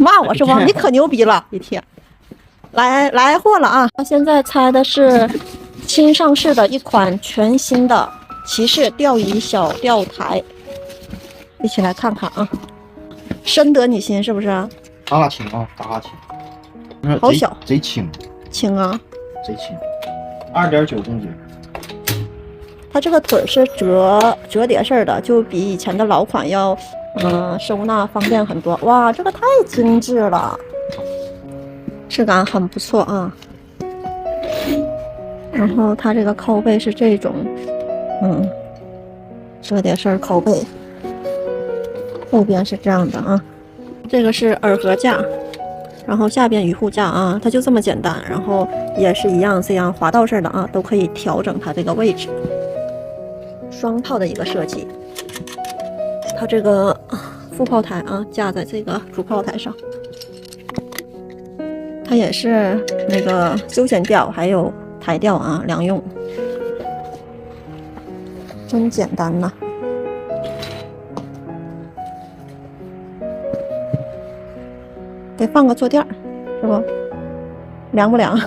骂我是吧？你可牛逼了，一天。来货了啊！现在拆的是新上市的一款全新的骑士钓鱼小钓台，一起来看看啊！深得你心是不是？嘎轻啊，嘎轻，好小，贼轻，轻啊，贼轻，2.9公斤。它这个腿是折叠式的，就比以前的老款要收纳方便很多。哇，这个太精致了，质感很不错啊。然后它这个靠背是这种折叠式靠背，后边是这样的啊。这个是耳盒架，然后下边鱼护架啊，它就这么简单，然后也是一样这样滑道式的啊，都可以调整它这个位置。双炮的一个设计，它这个副炮台啊架在这个主炮台上，它也是那个休闲钓还有台钓啊两用，真简单呐。得放个坐垫是不？凉不凉？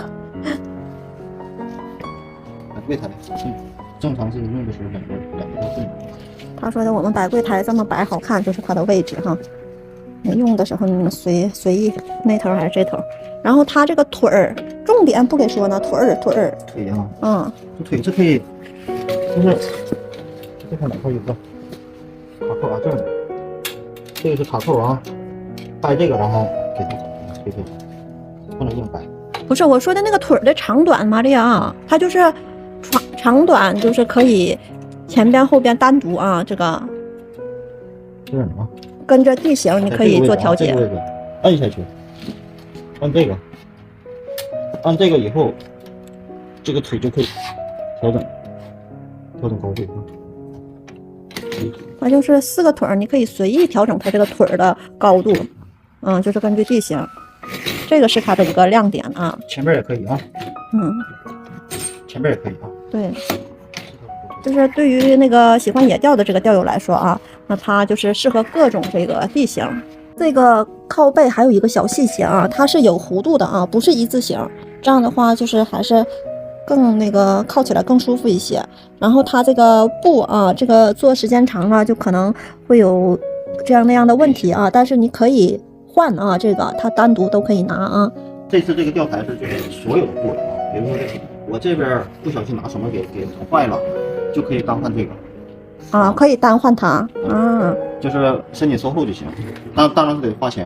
柜台，正常是用的时候两个都动。他说的我们摆柜台这么摆好看，就是它的位置哈。你用的时候你随意那头还是这头。然后它这个腿儿，重点不给说呢，腿啊，这腿是可以，就是这块哪块有个卡扣啊，这儿这个是卡扣啊，掰这个然后给它推，不能硬掰。不是我说的那个腿的长短，玛利亚，它就是长短就是可以前边后边单独啊，这个这样啊，跟着地形你可以做调节。按下去，按这个，按这个以后，这个腿就可以调整高度。它就是4个腿，你可以随意调整它这个腿的高度，就是根据地形。这个是它的一个亮点啊。前面也可以啊。前面也可以啊。对，就是对于那个喜欢野钓的这个钓友来说啊，那它就是适合各种这个地形。这个靠背还有一个小细节啊，它是有弧度的啊，不是一字形。这样的话就是还是更那个靠起来更舒服一些。然后它这个布啊，这个做时间长了就可能会有这样那样的问题啊，但是你可以换啊，这个它单独都可以拿啊。这次这个钓台是就是所有的部位啊，比如说我这边不小心拿什么给捅坏了，就可以单换这个。可以单换它啊，就是申请售后就行，当然是得花钱。